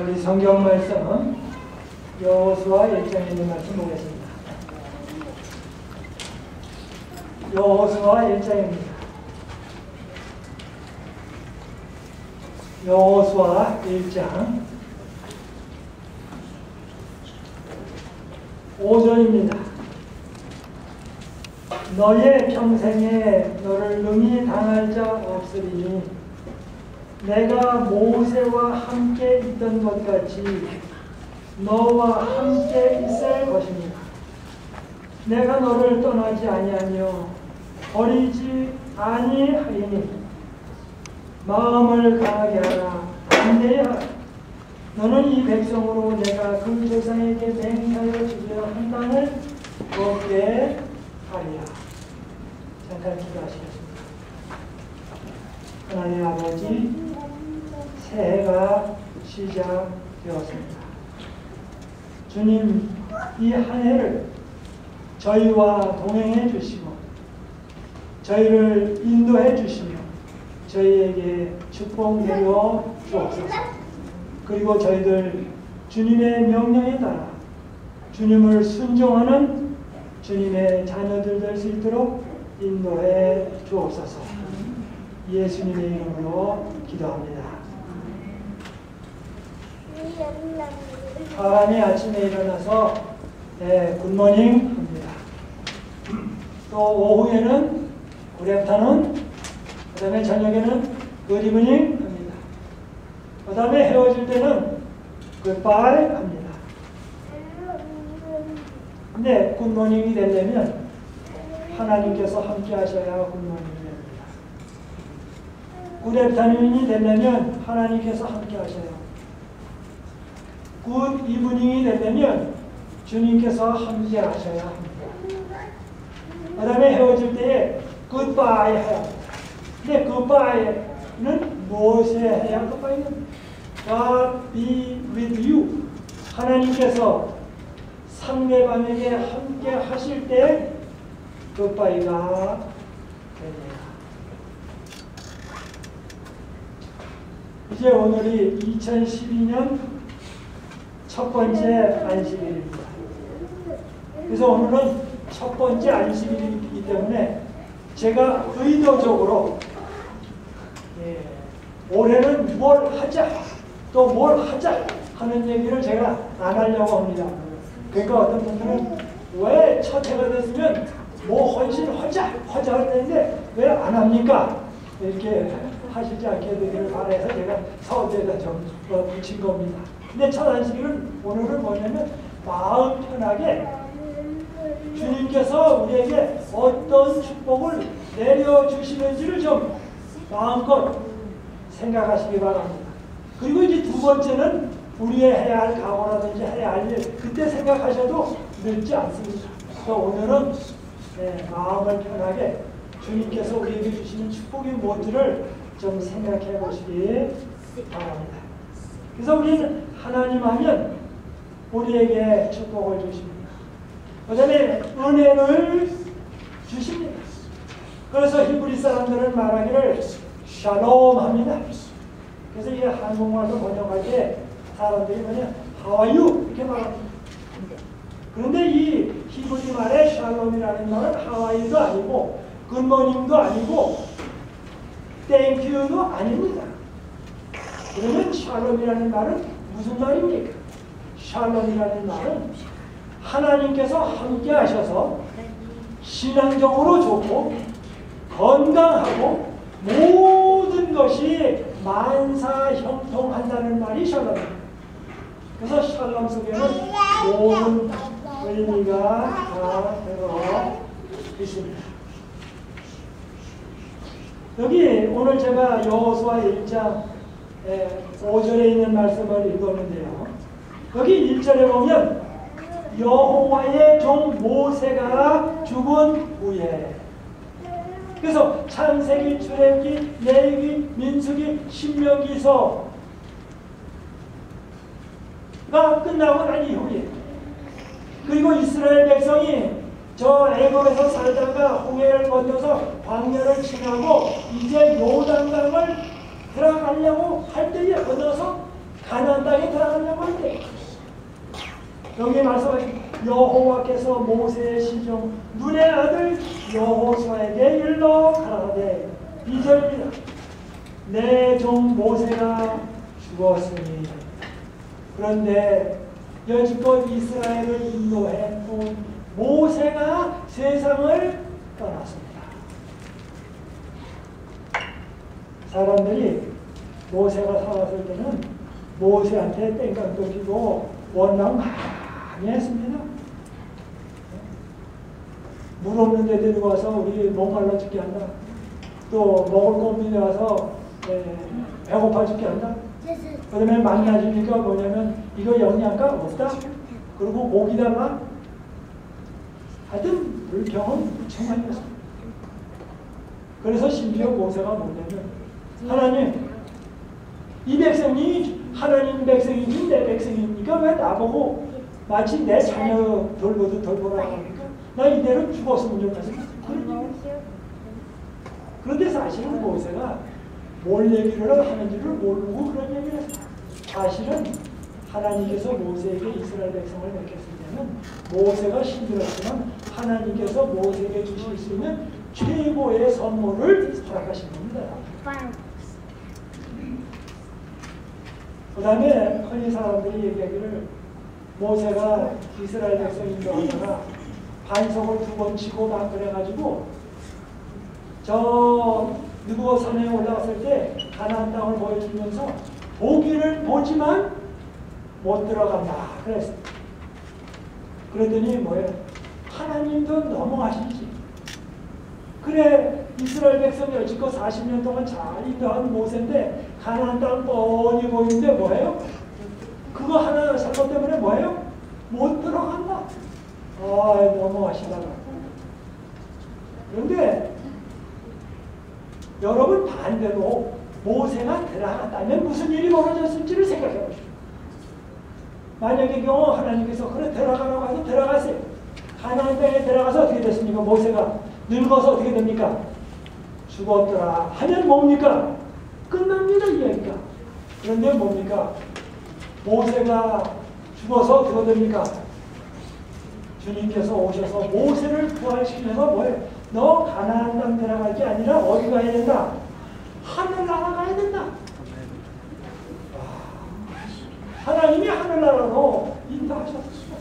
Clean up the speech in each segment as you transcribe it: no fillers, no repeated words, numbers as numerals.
우리 성경 말씀은 여호수아 1장에 있는 말씀 보겠습니다. 여호수아 1장입니다. 여호수아 1장 5절입니다. 너의 평생에 너를 능히 당할 자 없으리니 내가 모세와 함께 있던 것 같이 너와 함께 있을 것입니다. 내가 너를 떠나지 아니하며 버리지 아니하리니 마음을 강하게 하라. 담대히 하라. 너는 이 백성으로 내가 그 조상에게 맹세하여 주려 한 땅을 얻게 하리라. 잠깐 기도하시겠습니다. 하나님 아버지, 새해가 시작되었습니다. 주님, 이 한 해를 저희와 동행해 주시고 저희를 인도해 주시며 저희에게 축복 내려 주옵소서. 그리고 저희들 주님의 명령에 따라 주님을 순종하는 주님의 자녀들 될 수 있도록 인도해 주옵소서. 예수님의 이름으로 기도합니다. 사람이 아침에 일어나서 굿모닝 합니다. 또 오후에는 굿애프터눈, 그 다음에 저녁에는 굿이브닝 합니다. 그 다음에 헤어질 때는 굿바이 합니다. 근데 굿모닝이 되려면 하나님께서 함께 하셔야 굿모닝이 됩니다. 굿애프터눈이 되려면 하나님께서 함께 하셔요. 굿 이브닝이 되려면 주님께서 함께 하셔야 합니다. 그 다음에 헤어질 때에 굿바이 해야 합니다. 근데 굿바이는 무엇에 해야 굿바이는 God be with you. 하나님께서 상대방에게 함께 하실 때 굿바이가 됩니다. 이제 오늘이 2012년 첫 번째 안식일입니다. 그래서 오늘은 첫 번째 안식일이기 때문에 제가 의도적으로 올해는 뭘 하자, 또 뭘 하자 하는 얘기를 제가 안 하려고 합니다. 그러니까 어떤 분들은 왜 첫 해가 됐으면 뭐 헌신하자 하는데 왜 안 합니까? 이렇게 하시지 않게 되기를 바라서 제가 서두에다 좀 붙인 겁니다. 근데 첫 안식일은 오늘은 뭐냐면 마음 편하게 주님께서 우리에게 어떤 축복을 내려주시는지를 좀 마음껏 생각하시기 바랍니다. 그리고 이제 두 번째는 우리의 해야 할 각오라든지 해야 할 일, 그때 생각하셔도 늦지 않습니다. 그래서 오늘은 마음을 편하게 주님께서 우리에게 주시는 축복이 무엇들을 좀 생각해 보시기 바랍니다. 그래서 우리는 하나님 하면 우리에게 축복을 주십니다. 그 다음에 은혜를 주십니다. 그래서 히브리 사람들은 말하기를 샬롬 합니다. 그래서 이게 한국말로 번역할 때 사람들이 뭐냐 How are you? 이렇게 말합니다. 그런데 이 히브리 말의 샬롬이라는 말은 How are you도 아니고 굿모닝도 아니고 Thank you도 아닙니다. 그러면 샬롬이라는 말은 무슨 말입니까? 샬롬이라는 말은 하나님께서 함께 하셔서 신앙적으로 좋고 건강하고 모든 것이 만사형통한다는 말이 샬롬입니다. 그래서 샬롬 속에는 모든 의미가 다 들어 있습니다. 여기 오늘 제가 여호수아 1장 5절에 있는 말씀을 읽었는데요. 여기 1절에 보면 여호와의 종 모세가 죽은 후에, 그래서 창세기, 출애굽기, 레위기, 민수기, 신명기서가 끝나고 난 이후에, 그리고 이스라엘 백성이 저 애굽에서 살다가 홍해를 건너서 광야를 지나고 이제 요단강을 들어가려고 할 때에 건너서 가나안 땅에 들어가려고 할 때 여기 말씀하신 여호와께서 모세의 시종 눈의 아들 여호수아에게 일러 가라사대 2절입니다. 내 종 모세가 죽었으니 그런데 여지껏 이스라엘을 인도해 온 모세가 세상을 떠났습니다. 사람들이 모세가 살았을 때는 모세한테 땡깡도 지고 원망 많이 했습니다. 물 없는 데 데리고 와서 우리 목말라 죽게 한다. 또 먹을 거 없는 데 와서 배고파 죽게 한다. 그 다음에 만나주니까 뭐냐면 이거 영양가 없다. 그리고 목이 달라. 하여튼 불평은 무척 많이 했습니다. 그래서 심지어 모세가 뭐냐면 하나님 이 백성이 하나님 백성이지 내 백성이니까 왜 나보고 마치 내 자녀 돌보듯 돌보라고 합니까? 나 이대로 죽었으면 좋겠어. 그런데 사실은 모세가 뭘 얘기를 하는지를 모르고 그런 얘기를 했어요. 사실은 하나님께서 모세에게 이스라엘 백성을 맡겼을 때는 모세가 힘들었지만 하나님께서 모세에게 주실 수 있는 최고의 선물을 허락하신 겁니다. 그 다음에 흔히 사람들이 얘기하기를 모세가 이스라엘 백성 인도하다가 반석을 2번 치고 막 그래가지고 저 느보 산에 올라갔을 때 가나안 땅을 보여주면서 보기를 보지만 못 들어간다 그랬어. 그랬더니 뭐예요? 하나님도 너무하시지. 그래 이스라엘 백성이 여지껏 40년 동안 잘 인도한 모세인데 가나안 땅 뻔히 보이는데 뭐예요? 그거 하나 잘못 때문에 뭐예요? 못 들어간다. 너무하시다. 그런데 여러분 반대로 모세가 들어갔다면 무슨 일이 벌어졌을지를 생각해 보십시오. 만약의 경우 하나님께서 그래 들어가라고 해서 들어가세요. 가나안 땅에 들어가서 어떻게 됐습니까? 모세가 늙어서 어떻게 됩니까? 죽었더라 하면 뭡니까? 끝납니다 이야기가. 그런데 뭡니까? 모세가 죽어서 어떻게 됩니까? 주님께서 오셔서 모세를 부활시키면서 뭐예요? 너 가나안 땅 들어갈 게 아니라 어디 가야 된다? 하늘나라 가야 된다. 하나님이 하늘나라로 인도하셨습니다.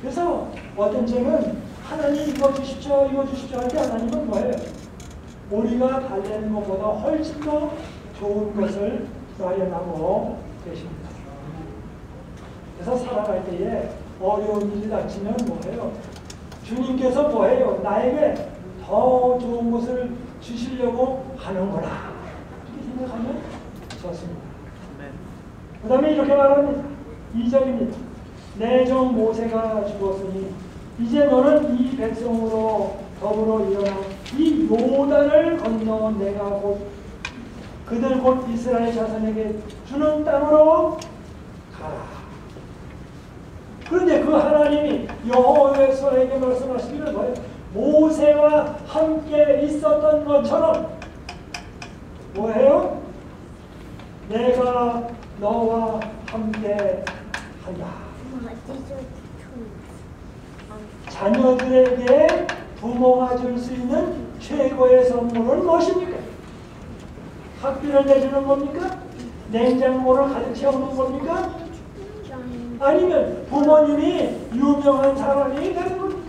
그래서 어떤 점은 하나님 이거 주십시오 이거 주십시오 할 때 하나님은 뭐예요? 우리가 달래는 것보다 훨씬 더 좋은 것을 마련하고 계십니다. 그래서 살아갈 때에 어려운 일이 닥치면 뭐예요? 주님께서 뭐예요? 나에게 더 좋은 것을 주시려고 하는구나. 이렇게 생각하면 좋습니다. 그 다음에 이렇게 말합니다. 2절입니다. 내 종 모세가 죽었으니 이제 너는 이 백성으로 더불어 일어나 이 요단을 건너 내가 곧 그들 곧 이스라엘 자손에게 주는 땅으로 가라. 그런데 그 하나님이 여호와에게 말씀하시기를 뭐예요? 모세와 함께 있었던 것처럼 뭐예요? 내가 너와 함께 한다. 자녀들에게 부모가 줄 수 있는 최고의 선물은 무엇입니까? 학비를 내주는 겁니까? 냉장고를 가득 채우는 겁니까? 아니면 부모님이 유명한 사람이 되는 겁니까?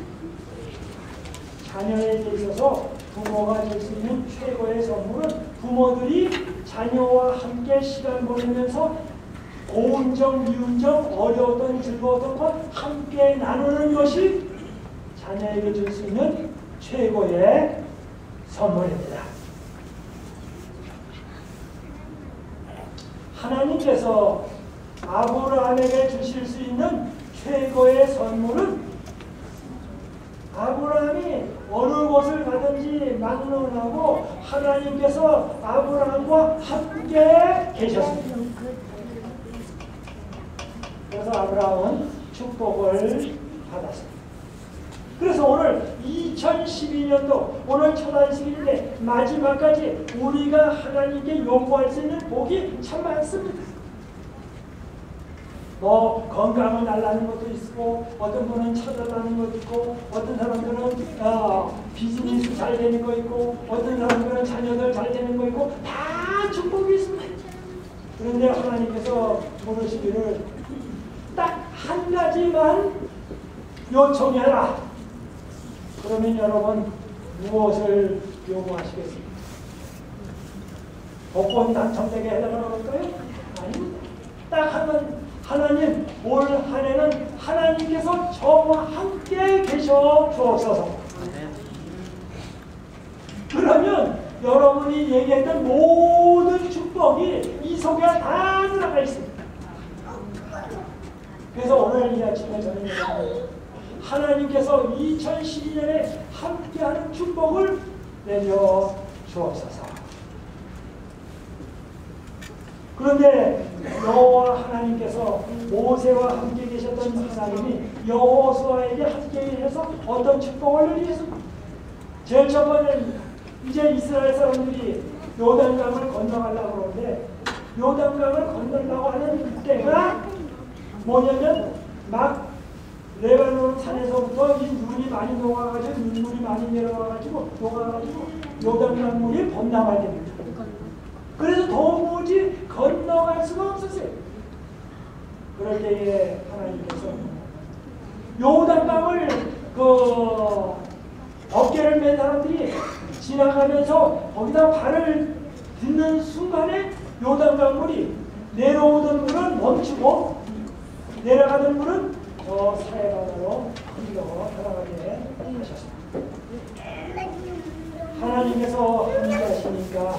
자녀에게 있어서 부모가 줄 수 있는 최고의 선물은 부모들이 자녀와 함께 시간 보내면서 고운정, 미운정, 어려웠던 즐거웠던 것 함께 나누는 것이 자녀에게 줄 수 있는 최고의 선물입니다. 하나님께서 아브라함에게 주실 수 있는 최고의 선물은 아브라함이 어느 곳을 가든지 막론하고 하나님께서 아브라함과 함께 계셨습니다. 그래서 아브라함은 축복을 받았습니다. 그래서 오늘 2012년도 오늘 첫 안식일인데 마지막까지 우리가 하나님께 요구할 수 있는 복이 참 많습니다. 뭐 건강을 달라는 것도 있고 어떤 분은 찾아다는 것도 있고 어떤 사람들은 비즈니스 잘 되는 거 있고 어떤 사람들은 자녀들 잘 되는 거 있고 다 축복이 있습니다. 그런데 하나님께서 물으시기를 딱 한 가지만 요청해라. 그러면 여러분 무엇을 요구하시겠습니까? 복권 당첨되게 해달라고 할까요? 아닙니다. 딱 하면 하나님 올 한 해는 하나님께서 저와 함께 계셔 주옵소서. 그러면 여러분이 얘기했던 모든 축복이 이 속에 다 들어가 있습니다. 그래서 오늘 이 아침에 저는 하나님께서 2012년에 함께하는 축복을 내려 주옵소서. 그런데 여호와 하나님께서 모세와 함께 계셨던 하나님이 여호수아에게 함께 해서 어떤 축복을 내리셨습니까? 제일 첫 번째는 이제 이스라엘 사람들이 요단강을 건너가려고 하는데 요단강을 건너려고 하는 때가 뭐냐면 막 레바논 산에서부터 이 눈이 많이 녹아가지고 눈물이 많이 내려와가지고 녹아가지고 요단강물이 범람하게 됩니다. 그래서 도무지 건너갈 수가 없었어요. 그럴 때에 하나님께서 요단강을 어깨를 맨 사람들이 지나가면서 거기다 발을 딛는 순간에 요단강물이 내려오던 물은 멈추고 내려가던 물은 저 사해바다로 흘러 들어가게 하셨습니다. 하나님께서 함께하시니까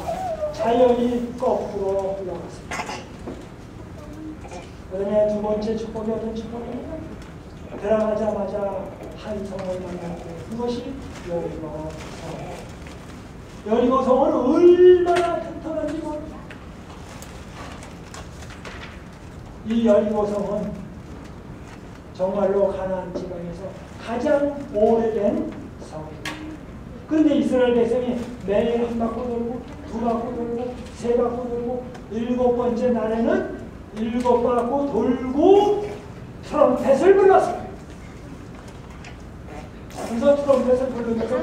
자연이 거꾸로 흘러갔습니다. 그 다음에 두 번째 축복이 어떤 축복입니까? 들어가자마자 한 성을 만났고 그것이 여리고 성. 여리고 성은 얼마나 튼튼한지 모릅니다. 이 여리고 성은 정말로 가나안 지방에서 가장 오래된 성입니다. 그런데 이스라엘 백성이 매일 한 바퀴 돌고 두 바퀴 돌고 세 바퀴 돌고 일곱 번째 날에는 일곱 바퀴 돌고 트럼펫을 불렀어요. 그래서 트럼펫을 부르면서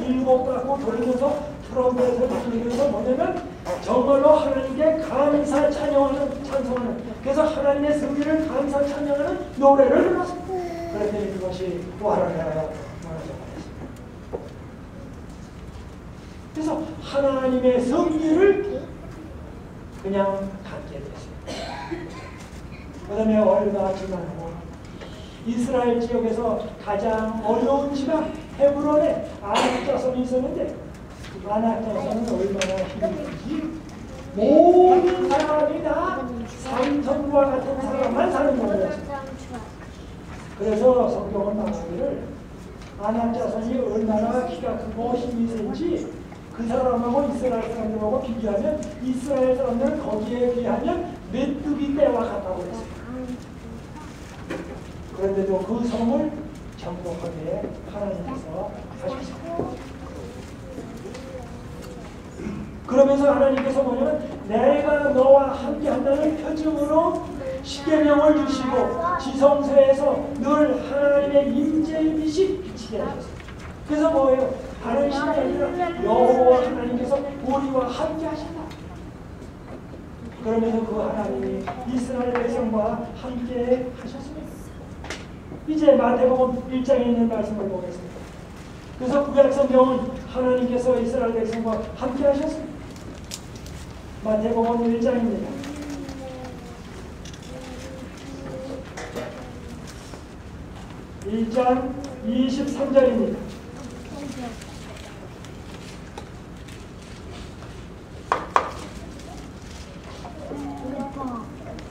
일곱 바퀴 돌면서 트럼펫을 부르면서 뭐냐면 정말로 하나님께 감사 찬양하는 찬송하는 그래서 하나님의 승리를 감사 찬양하는 노래를 불렀습니다. 그랬더니 그것이 와라라라 그래서 하나님의 승리를 그냥 갖게 됐습니다. 그 다음에 얼마 지나고 이스라엘 지역에서 가장 어려운 지방 헤브론에 아낙자손이 있었는데 아낙자손은 얼마나 힘든지 모든 사람이 다 삼천과 같은 사람만 사는 거였습니다. 그래서 성경은 말하기를 아낙자손이 얼마나 키가 크고 힘이 센지 그 사람하고 이스라엘 사람들하고 비교하면 이스라엘 사람들은 거기에 비하면 메뚜기 떼와 같다고 했습니다. 그런데도 그 성을 정복하게 하나님께서 하셨습니다. 그러면서 하나님께서 뭐냐면 내가 너와 함께 한다는 표징으로 십계명을 주시고 지성소에서 늘 하나님의 임재의 빛이 비치게 하셨습니다. 그래서 뭐예요? 다른 신이 아니라 여호와 하나님께서 우리와 함께 하신다. 그러면서 그 하나님이 이스라엘 백성과 함께 하셨습니다. 이제 마태복음 1장에 있는 말씀을 보겠습니다. 그래서 구약성경은 하나님께서 이스라엘 백성과 함께 하셨습니다. 마태복음 1장입니다. (1장) 23절입니다.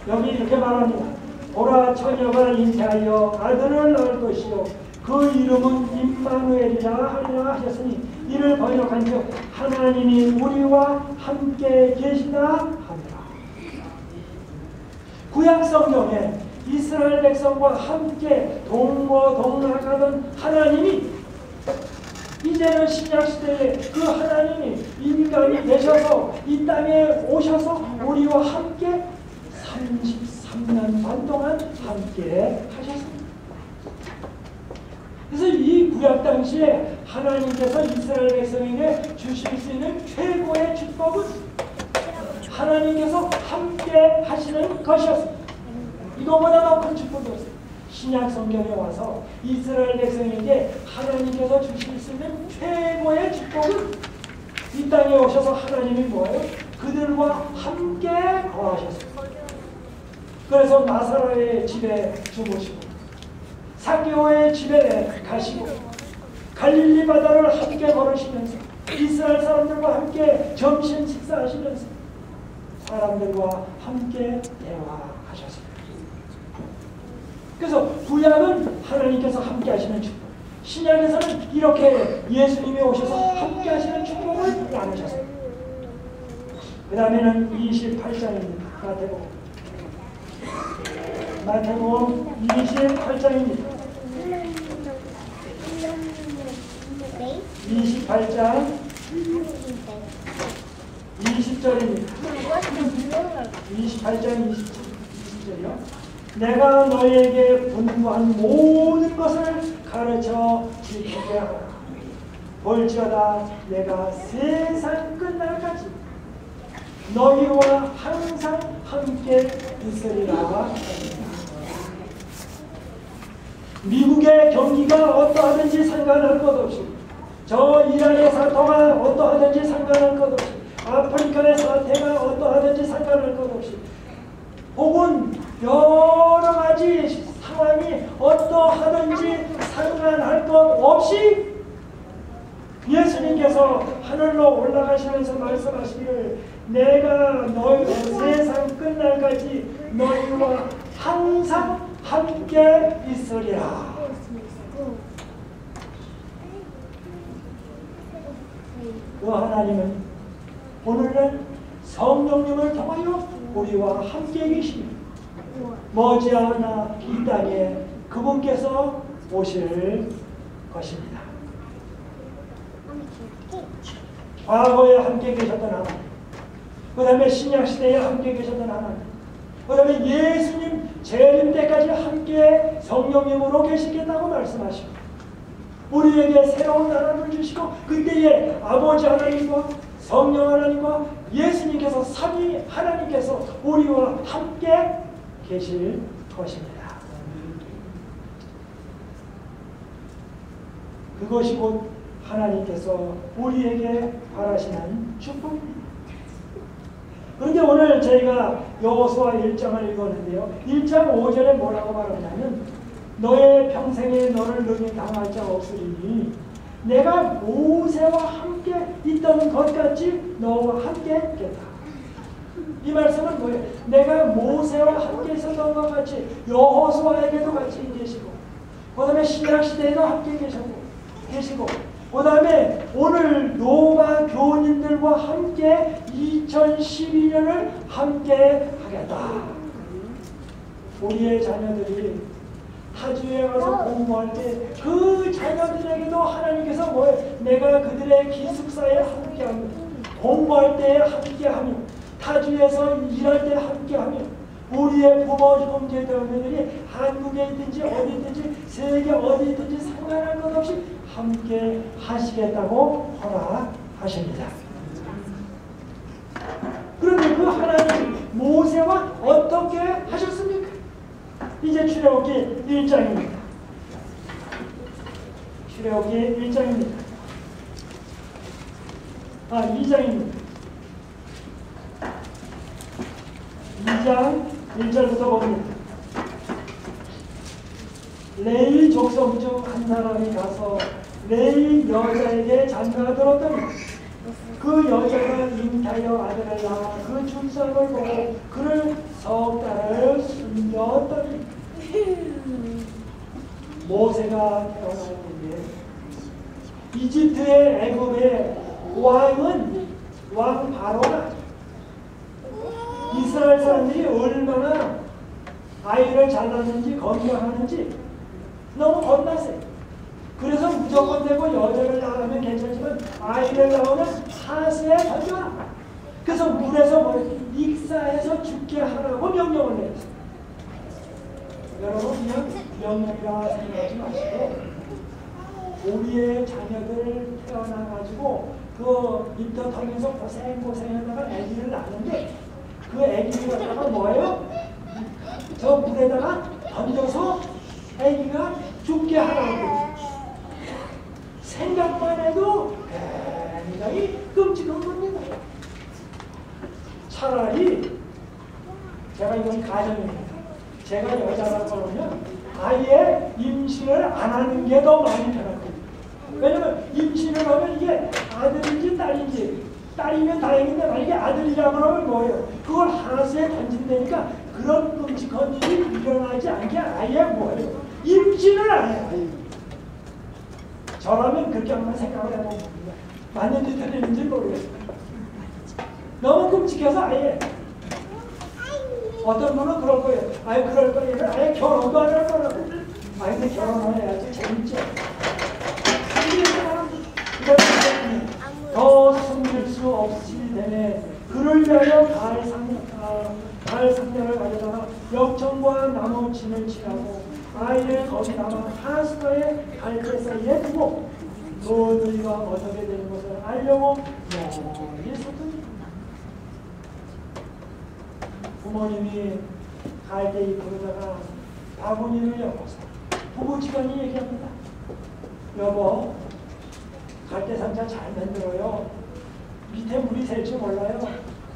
여기 이렇게 말합니다. 보라 처녀가 잉태하여 아들을 낳을 것이요 그 이름은 임마누엘이라 하리라 하셨으니 이를 번역한즉 하나님이 우리와 함께 계시다 하니라. 구약 성경에 이스라엘 백성과 함께 동거동락하던 하나님이 이제는 신약시대에 그 하나님이 인간이 되셔서 이 땅에 오셔서 우리와 함께 33년 반 동안 함께 하셨습니다. 그래서 이 구약 당시에 하나님께서 이스라엘 백성에게 주실 수 있는 최고의 축복은 하나님께서 함께 하시는 것이었습니다. 이거보다 더 큰 축복이 없어요. 신약 성경에 와서 이스라엘 백성에게 하나님께서 주실 수 있는 최고의 축복은 이 땅에 오셔서 하나님이 뭐예요? 그들과 함께 거하셨습니다. 그래서 나사로의 집에 주무시고 사개오의 집에 가시고 갈릴리 바다를 함께 걸으시면서 이스라엘 사람들과 함께 점심 식사하시면서 사람들과 함께 대화하셨습니다. 그래서 구약은 하나님께서 함께 하시는 축복, 신약에서는 이렇게 예수님이 오셔서 함께 하시는 축복을 나누셨습니다. 그 다음에는 28장입니다. 마태복음 28장입니다. 28장 20절입니다. 28장 20절이요. 내가 너희에게 분부한 모든 것을 가르쳐 지키게 하라. 볼지어다 내가 세상 끝날까지 너희와 항상 함께 있으리라. 미국의 경기가 어떠하든지 상관할 것 없이, 저 이란의 사태가 어떠하든지 상관할 것 없이, 아프리카의 사태가 어떠하든지 상관할 것 없이, 혹은 여러 가지 상황이 어떠하든지 상관할 것 없이 예수님께서 하늘로 올라가시면서 말씀하시기를 내가 너희 세상 끝날까지 너희와 항상 함께 있으리라. 그 하나님은 오늘날 성령님을 통하여 우리와 함께 계십니다. 머지않아 이 땅에 그분께서 오실 것입니다. 과거에 함께 계셨던 하나님, 그 다음에 신약시대에 함께 계셨던 하나님, 그 다음에 예수님 재림 때까지 함께 성령님으로 계시겠다고 말씀하시고 우리에게 새로운 나라를 주시고 그때에 아버지 하나님과 성령 하나님과 예수님께서 삼위 하나님께서 우리와 함께 계실 것입니다. 그것이 곧 하나님께서 우리에게 바라시는 축복입니다. 그런데 오늘 저희가 여호수아 1장을 읽었는데요. 1장 5절에 뭐라고 말하냐면 너의 평생에 너를 능히 당할 자 없으리니 내가 모세와 함께 있던 것 같이 너와 함께 있겠다. 이 말씀은 뭐예요? 내가 모세와 함께 있었던 것 같이 여호수아에게도 같이 계시고 그 다음에 신약시대에도 함께 계시고 그 다음에 오늘 노바 교우님들과 함께 2012년을 함께 하겠다. 우리의 자녀들이 타주에 가서 공부할 때 그 자녀들에게도 하나님께서 뭐예요? 내가 그들의 기숙사에 함께하며 공부할 때에 함께하며 타주에서 일할 때 함께하며 우리의 부모 형제 자매들이 한국에 있든지 어디 있든지 세계 어디 있든지 상관할 것 없이 함께 하시겠다고 허락하십니다. 그런데 그 하나님 모세와 어떻게 하셨습니까? 이제 출애굽기 1장입니다. 출애굽기 1장입니다. 2장입니다. 2장 1절부터 봅니다. 레위 족속 중 한 사람이 가서 레위 여자에게 장가가 들었더니 그 여자가 잉타여 아들을 낳아 그 출산을 보고 그를 석 달을 숨겼더니 모세가 태어날 때에 이집트의 애굽의 왕 바로가 이스라엘 사람들이 얼마나 아이를 잘 낳는지 건강하는지 너무 겁나세요. 그래서 무조건 되고 여자를 낳으면 괜찮지만 아이를 낳으면 하수에 던져라. 그래서 물에서 익사해서 죽게 하라고 명령을 내렸어요. 여러분 그냥 명령이라 생각하지 마시고 우리의 자녀들 태어나가지고 그 입덧 하면서 고생하다가 아기를 낳는데 그 아기를 갖다가 뭐예요? 저 물에다가 던져서 아기가 죽게 하라고. 생각만 해도 굉장히 끔찍한 겁니다. 차라리 제가 이건 가정입니다. 제가 여자라고 그러면 아예 임신을 안 하는 게 더 많이 편하거든요. 왜냐면 임신을 하면 이게 아들인지 딸인지 딸이면 다행인데 만약에 아들이라고 하면 뭐예요? 그걸 하수에 던진다니까 그런 끔찍한 일이 일어나지 않게 아예 뭐예요? 임신을 안 해요. 저라면 그렇게 한번 생각을 해봅니다. 맞는지 틀리는지 모르겠어요. 너무 끔찍해서 아예 어떤 분은 그럴 거예요. 아예 그럴 거예요. 아예 결혼도 안 할 거라고. 아 근데 결혼을 해야지 재밌죠. 더 숨길 수 없이 되네. 그를 위하여 가을 상자를 가져다가 역청과 나무 진을 치라고 아이를 거기다가 하수가에 갈대 사이에 두고 너희가 어떻게 되는 것을 알려고 멀리 서두르니 부모님이 갈대 잎으로다가 바구니를 열어서 부부지간이 얘기합니다. 여보, 갈대 상자 잘 만들어요. 밑에 물이 셀 줄 몰라요.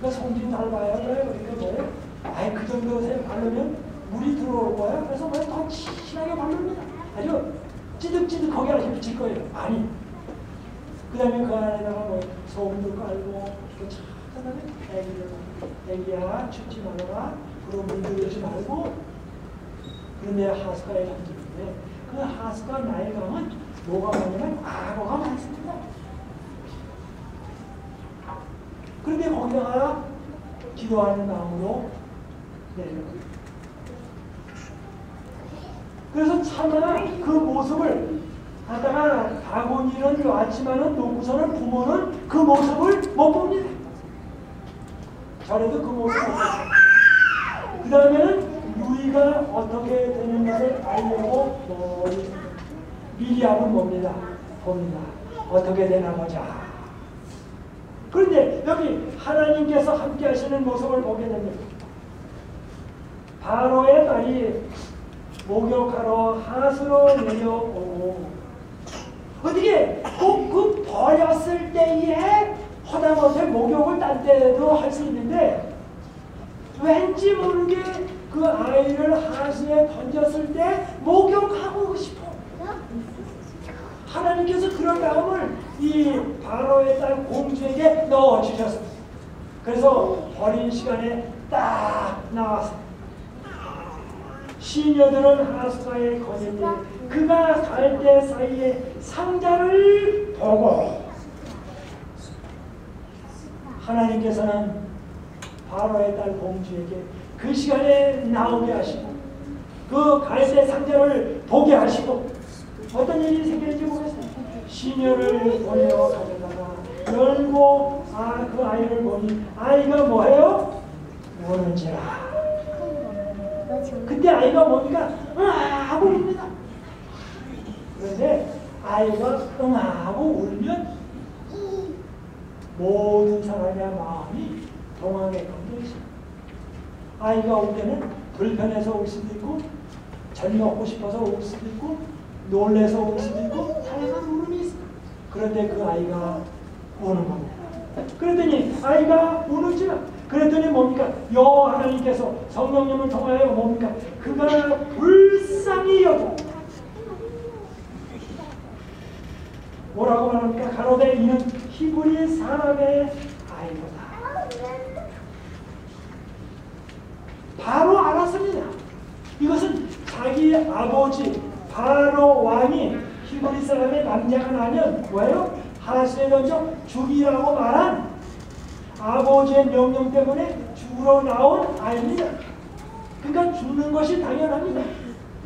그 송진 닮아요. 그래요. 그러니까 뭐예요? 아예 그 정도 바르면 물이 들어올 거야. 그래서 뭐 더 진하게 바릅니다. 아주 찌득찌득하게 아주 미칠 거예요. 아니. 그 다음에 그 안에다가 뭐 소금도 깔고 또 찾아다가 애기야 춥지 말아라. 그럼 물들이지 말고. 그런데 하수가에 던지는데 그 하수가 나일강은 뭐가 많냐면 악어가 많습니다. 그런데 거기다가 기도하는 마음으로 내려갑니다. 그래서 차마 그 모습을 하다가 바구니는 놨지만은 놓고서는 부모는 그 모습을 못 봅니다. 저래도 그 모습을 못 봅니다. 그 다음에는 유이가 어떻게 되는 것을 알려고 미리 한번 봅니다. 어떻게 되나 보자. 그런데 여기 하나님께서 함께 하시는 모습을 보게 됩니다. 바로의 딸이 목욕하러 하수로 내려오고 어떻게 꼭 그 버렸을 때에 허다못해 목욕을 딴 때도 할 수 있는데 왠지 모르게 그 아이를 하수에 던졌을 때 목욕하고 싶어. 하나님께서 그런 마음을 이 바로의 딸 공주에게 넣어주셨습니다. 그래서 버린 시간에 딱 나왔습니다. 시녀들은 하수가에 거닐니 그가 갈대 사이에 상자를 보고 하나님께서는 바로의 딸 공주에게 그 시간에 나오게 하시고 그 갈대 상자를 보게 하시고 어떤 일이 생길지 모르겠어요. 시녀를 보내어 가져다가 열고 그 아이를 보니 아이가 뭐예요? 우는지라. 그때 아이가 뭡니까? 하고 웁니다. 그런데 아이가 하고 울면 모든 사람의 마음이 동하게 건드리죠. 아이가 울 때는 불편해서 울 수도 있고 젖 먹고 싶어서 울 수도 있고 놀래서 울 수도 있고 다양한 울음이 있어요. 그런데 그 아이가 우는 겁니다. 그랬더니 아이가 우는지라. 그랬더니 뭡니까? 여호와 하나님께서 성령님을 통하여 뭡니까? 그가 불쌍히 여겨 뭐라고 말합니까? 가로되 이는 히브리 사람의 아이로다. 바로 알았습니다. 이것은 자기 아버지 바로 왕이 히브리 사람의 남자가 나면 뭐예요? 하수에 던져 죽이라고 말한 아버지의 명령 때문에 죽으러 나온 아이입니다. 그러니까 죽는 것이 당연합니다.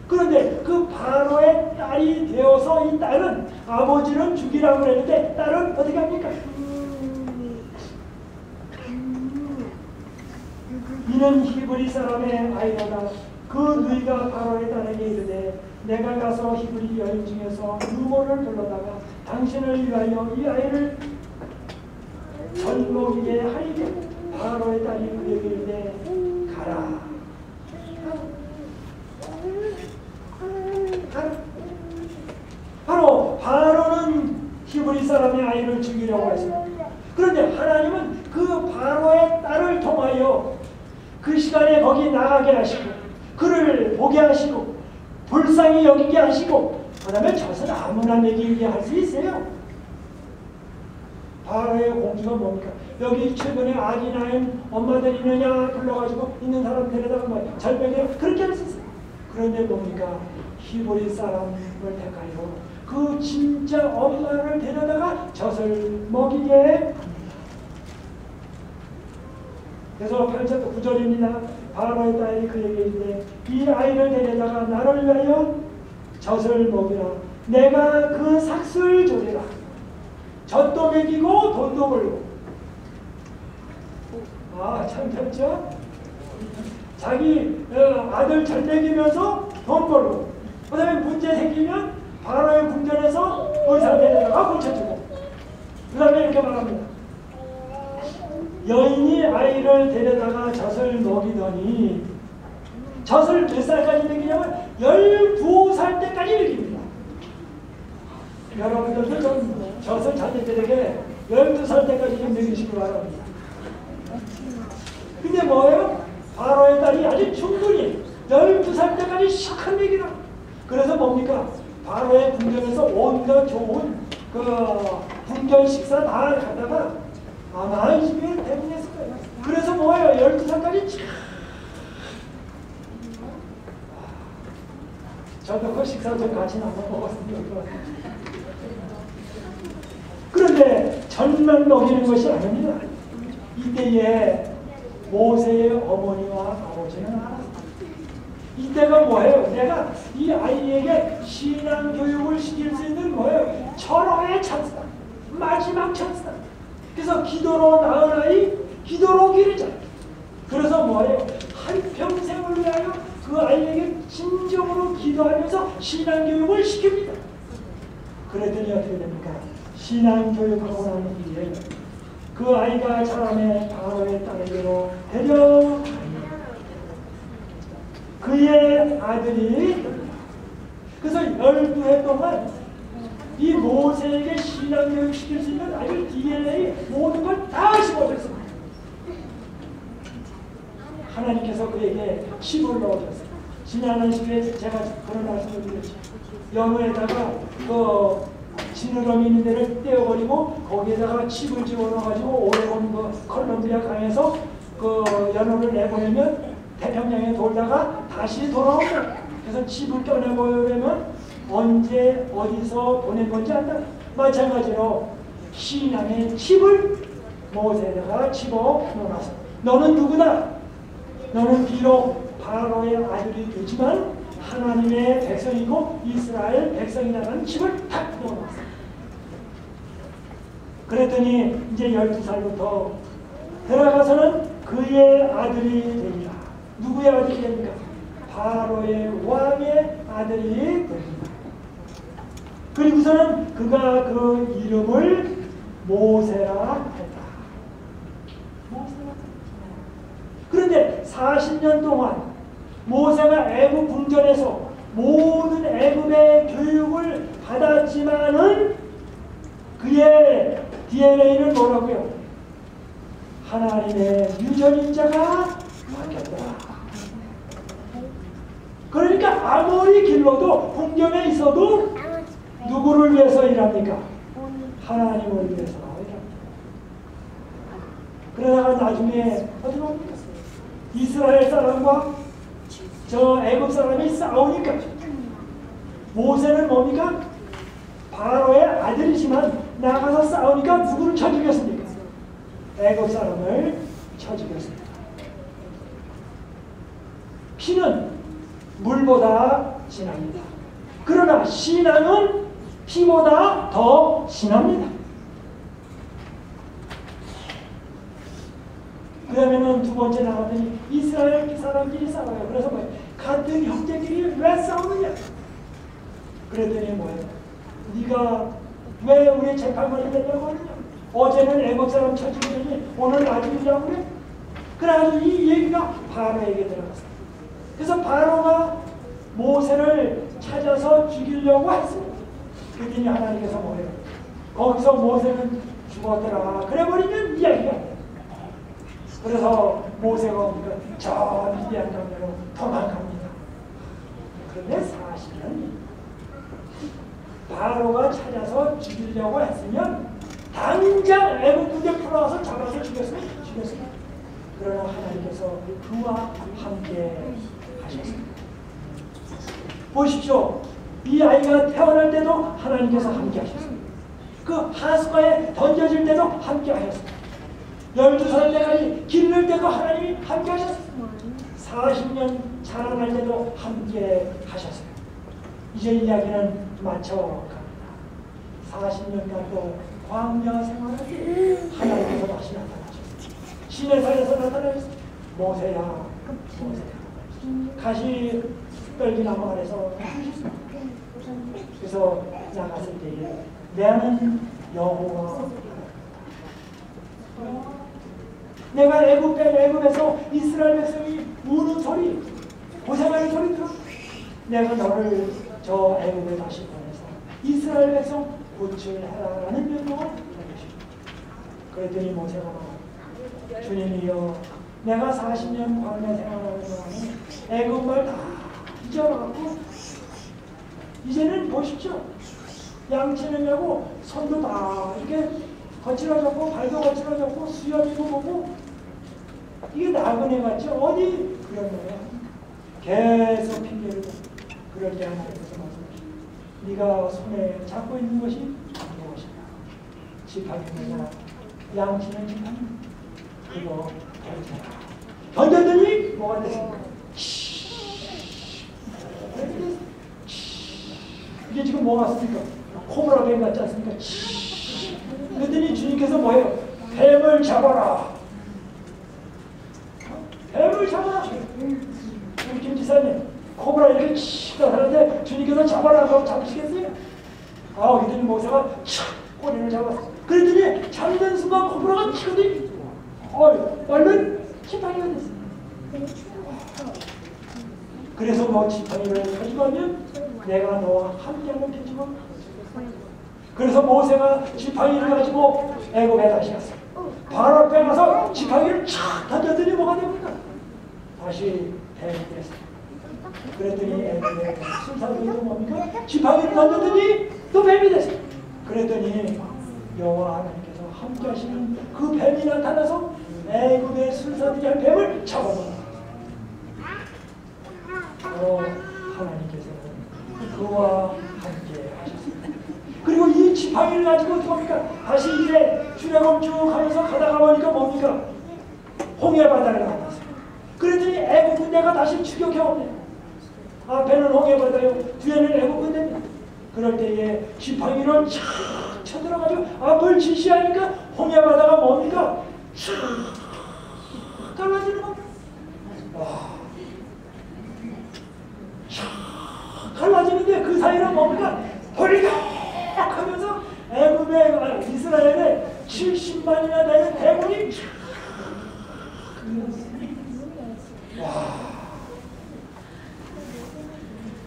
그런데 그 바로의 딸이 되어서 이 딸은 아버지는 죽이라고 그랬는데 딸은 어떻게 합니까? 이는 히브리 사람의 아이로다. 그 누이가 바로의 딸에게 이르되 내가 가서 히브리 여인 중에서 누모를 불러다가 당신을 위하여 이 아이를 젖먹이게 하리되 바로의 딸이 그에게 이르되 가라. 바로 바로는 히브리 사람의 아이를 죽이려고 했습니다. 그런데 하나님은 그 바로의 딸을 통하여 그 시간에 거기 나가게 하시고 그를 보게 하시고 불쌍히 여기게 하시고 그 다음에 젖을 아무나 먹이게 할 수 있어요. 바로의 공주가 뭡니까? 여기 최근에 아기 낳은 엄마들 있느냐 불러가지고 있는 사람 데려다가 뭐 절벽에 그렇게 할 수 있어요. 그런데 뭡니까? 히브리 사람을 택하여 그 진짜 엄마를 데려다가 젖을 먹이게 합니다. 그래서 8절 9절입니다. 바로의 딸이 그에게 이르되 이 아이를 데려다가 나를 위하여 젖을 먹이라. 내가 그 삭슬 조리라. 젖도 먹이고 돈도 벌고. 참 좋죠? 자기 아들 젖 먹이면서 돈 벌고 그 다음에 문제 생기면 바로의 궁전에서 의사 데려다가 고쳐주고 그 다음에 이렇게 말합니다. 여인이 아이를 데려다가 젖을 먹이더니 젖을 몇 살까지 먹이냐면 12살 때까지 먹입니다. 여러분들도 좀 젖을 자녀들에게 12살 때까지 좀 먹이시기 바랍니다. 근데 뭐예요? 바로의 딸이 아주 충분히 12살 때까지 시큰 먹이라. 그래서 뭡니까? 바로의 궁전에서 온갖 좋은 궁전 식사 다 가다가 아마 이 집에 대부분했을 거예요. 그래서 뭐예요? 12살까지 저도 그 식사 좀 같이 나눠 먹었습니다. 그런데 젖만 먹이는 것이 아닙니다. 이때에 모세의 어머니와 아버지는 알았습니다. 이때가 뭐예요? 내가 이 아이에게 신앙 교육을 시킬 수 있는 뭐예요? 철호의 찬스다. 마지막 찬스다. 그래서 기도로 낳은 아이, 기도로 기르자. 그래서 뭐예요? 한평생을 위하여 그 아이에게 진정으로 기도하면서 신앙교육을 시킵니다. 그랬더니 어떻게 됩니까? 신앙교육하고 나는 뒤에 그 아이가 자라매 바로의 딸에게로 데려갑니다. 그의 아들이 그래서 12해 동안 이 모세에게 신앙교육 시킬 수 있는 아주 DNA 모든 걸 다 심어줬습니다. 하나님께서 그에게 칩을 넣어줬어요. 지난 시간에 제가 그런 말씀을 드렸죠. 연어에다가 지느러미 있는 데를 떼어버리고 거기에다가 칩을 집어넣어가지고 오레곤 콜롬비아 강에서 연어를 내보내면 태평양에 돌다가 다시 돌아옵니다. 그래서 칩을 꺼내보려면 언제 어디서 보낸 건지 안다. 마찬가지로 신앙의 칩을 모세에다가 집어넣어놨어. 너는 누구다? 너는 비록 바로의 아들이 되지만 하나님의 백성이고 이스라엘 백성이라는 칩을 탁 넣어놨어. 그랬더니 이제 12살부터 들어가서는 그의 아들이 되리라. 누구의 아들이 됩니까? 바로의 왕의 아들이 됩니다. 그리고서는 그가 그 이름을 모세라 했다. 그런데 40년 동안 모세가 애굽 궁전에서 모든 애굽의 교육을 받았지만은 그의 DNA는 뭐라고요? 하나님의 유전인자가 바뀌었다. 그러니까 아무리 길러도 궁전에 있어도 누구를 위해서 일합니까? 하나님을 위해서 일합니다. 그러다가 나중에 어디 봅니까? 이스라엘 사람과 저 애굽 사람이 싸우니까 모세는 뭡니까? 바로의 아들이지만 나가서 싸우니까 누구를 쳐 죽였습니까? 애굽 사람을 쳐 죽였습니다. 피는 물보다 진합니다. 그러나 신앙은 피보다 더 진합니다. 그 다음에는 두 번째 나가더니 이스라엘 사람끼리 싸워요. 그래서 뭐예요? 같은 형제끼리 왜 싸우느냐? 그랬더니 뭐예요? 네가 왜 우리 재판관이 되냐고 하느냐? 어제는 애국 사람 쳐주더니 오늘 놔주려고 그래? 그래가지고 이 얘기가 바로에게 들어갔어요. 그래서 바로가 모세를 찾아서 죽이려고 했습니다. 그랬더니 하나님께서 뭐예요? 거기서 모세는 죽었더라. 그래버리면 이야기가 돼요. 그래서 모세가 뭡니까? 저 미디안 강으로 도망갑니다. 그런데 40년 바로가 찾아서 죽이려고 했으면 당장 애국 군대 풀어와서 잡아서 죽였습니다. 그러나 하나님께서 그와 함께 하셨습니다. 보십시오. 이 아이가 태어날 때도 하나님께서 함께 하셨습니다. 그 하수가에 던져질 때도 함께 하셨습니다. 12살 때까지 기를 때도 하나님이 함께 하셨습니다. 40년 자라날 때도 함께 하셨어요. 이제 이야기는 마쳐갑니다. 40년간 또 광야 생활을 하나님께서 다시 나타나셨습니다. 시내산에서 나타나셨습니다. 모세야, 모세야. 가시 떨기나무 아래서 나타나셨습니다. 그래서 나갔을 때에 나는 여호와 내가 애굽에서 이스라엘 백성이 우는 소리, 고생하는 소리 들어. 내가 너를 저 애굽에 다시 보내서 이스라엘 백성 구출해라라는 명령을 내리십니다. 그랬더니 모세가 주님이여, 내가 40년 광야 생활하는 동안에 애굽 말 다 잊어버렸고 이제는 보십시오. 양치느냐고 손도 다 이렇게 거칠어졌고 발도 거칠어졌고 수염이고 뭐고 이게 나그네 같지 어디 그런 거야. 계속 핑계를 대. 그럴 때 하나님께서 말씀하십니다. 네가 손에 잡고 있는 것이 무엇이냐? 지팡이냐? 양치는 지팡이. 그거 던져라. 던졌더니 뭐가 됐습니까? 이게 지금 뭐가 씁니까? 코브라 뱀 같지 않습니까? 그랬더니 주님께서 뭐예요? 뱀을 잡아라. 뱀을 잡아라. 우리 김지사님 코브라 이렇게 치다 하는데 주님께서 잡아라 하고 잡으시겠어요? 아, 그랬더니 모세가 착 꼬리를 잡았어. 그랬더니 잡는 순간 코브라가 치거든요. 얼른 지팡이가 됐어요. 그래서 너 지팡이를 가지고 하면 내가 너와 함께하는 편지가. 그래서 모세가 지팡이를 가지고 애굽에 다시 갔어요. 바로 앞에 가서 지팡이를 촥 던졌더니 뭐가 됩니까? 다시 뱀이 됐어요. 그랬더니 애굽에 순사들도 뭡니까? 지팡이를 던졌더니 또 뱀이 됐어요. 그랬더니 여호와 하나님께서 함께 하시는 그 뱀이 나타나서 애굽의 순사들이 한 뱀을 잡아버렸어요. 하나님께서는 그와 함께 하셨습니다. 그리고 이 지팡이를 가지고 어떻게 합니까? 다시 이제 출애굽 쭉 하면서 가다가 보니까 뭡니까? 홍해 바다를 만났어요. 그랬더니 애굽 군대가 다시 추격해 옵니다. 앞에는 홍해 바다요, 뒤에는 애굽 군대입니다. 그럴 때에 지팡이를 촥 쳐들어가지고 앞을 지시하니까 홍해 바다가 뭡니까? 촥 갈라지는 겁니다. 갈라지는데 그 사이로 뭡니까? 돌리고 하면서 애굽의 이스라엘의 70만이나 되는 대군이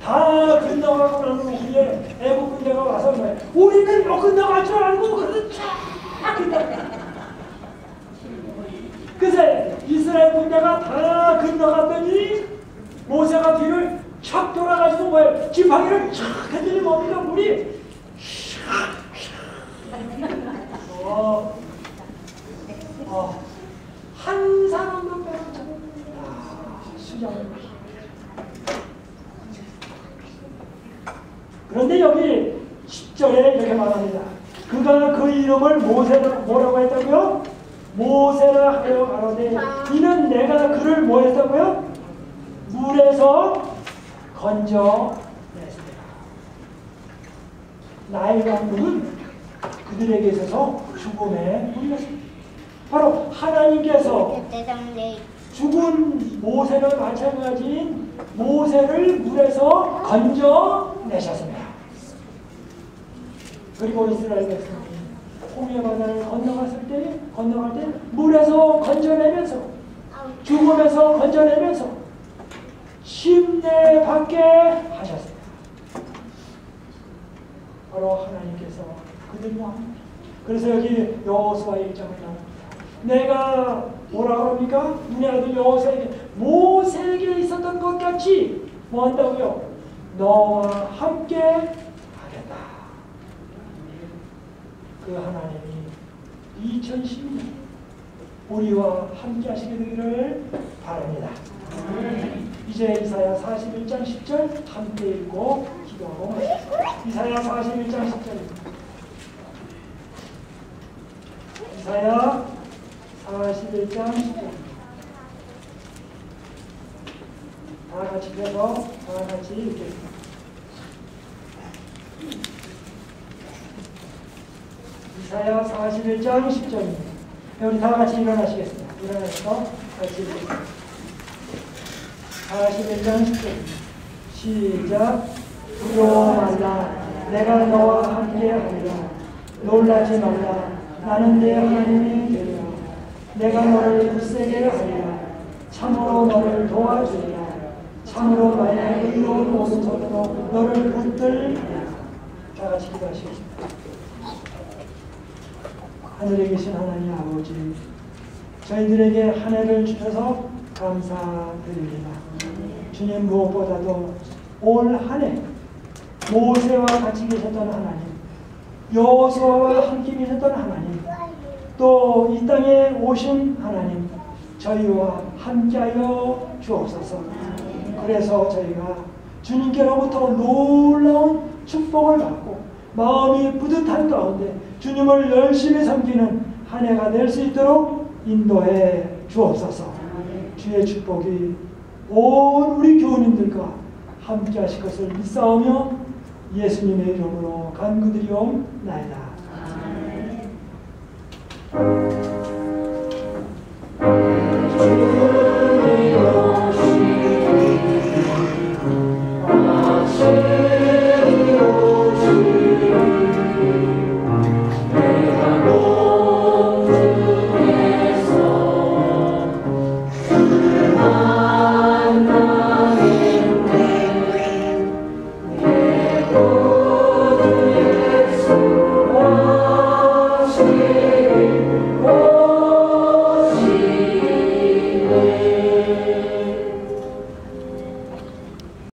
다 건너가고 난 후에 애굽 군대가 와서 뭐야? 우리는 건너갈 줄 알고 그래서 쫙 건너가. 그새 이스라엘 군대가 다 건너갔더니 모세가 뒤를 촥 돌아가지고 뭐예요? 지팡이를 촥 했더니 뭡니까? 물이 한 사람만 빼고 수장을. 그런데 여기 10절에 이렇게 말합니다. 그가 그 이름을 모세라 뭐라고 했다고요? 모세라 하여 가로되 이는 내가 그를 뭐 했다고요? 물에서 건져냈습니다. 나일 왕국은 그들에게 있어서 죽음에 물렸습니다. 바로 하나님께서 죽은 모세를 마찬가지인 모세를 물에서 건져내셨습니다. 그리고 이스라엘 백성이 홍해 바다를 건너갈 때 물에서 건져내면서 죽음에서 건져내면서 침례받게 하셨습니다. 바로 하나님께서 그들과 함께. 그래서 여기 여호수아 1장을 나옵니다. 내가 뭐라 그럽니까? 눈의 아들 여호수아에게 모세에게 있었던 것 같이 뭐 한다고요? 너와 함께 하겠다. 그 하나님이 2010년 우리와 함께 하시게 되기를 바랍니다. 이제 이사야 41장 10절 함께 읽고 기도하고 마십시다. 이사야 41장 10절입니다. 이사야 41장 10절 다 같이 펴서 다 같이 읽겠습니다. 이사야 41장 10절입니다. 우리 다 같이 일어나시겠습니다. 일어나서 같이 읽겠습니다. 41장 10절 시작. 두려워 말라. 내가 너와 함께 하리라. 놀라지 말라. 나는 내 하나님이 되리라. 내가 너를 굳세게 하리라. 참으로 너를 도와주리라. 참으로 나의 의로운 오른손으로 너를 붙들리라. 다 같이 기도하시겠습니다. 하늘에 계신 하나님 아버지, 저희들에게 한 해를 주셔서 감사드립니다. 주님, 무엇보다도 올 한 해 모세와 같이 계셨던 하나님, 여호수아와 함께 계셨던 하나님, 또 이 땅에 오신 하나님, 저희와 함께하여 주옵소서. 그래서 저희가 주님께로부터 놀라운 축복을 받고 마음이 뿌듯한 가운데 주님을 열심히 섬기는 한 해가 될 수 있도록 인도해 주옵소서. 주의 축복이 온 우리 교우님들과 함께 하실 것을 믿사오며 예수님의 이름으로 간구드리옵나이다. Oh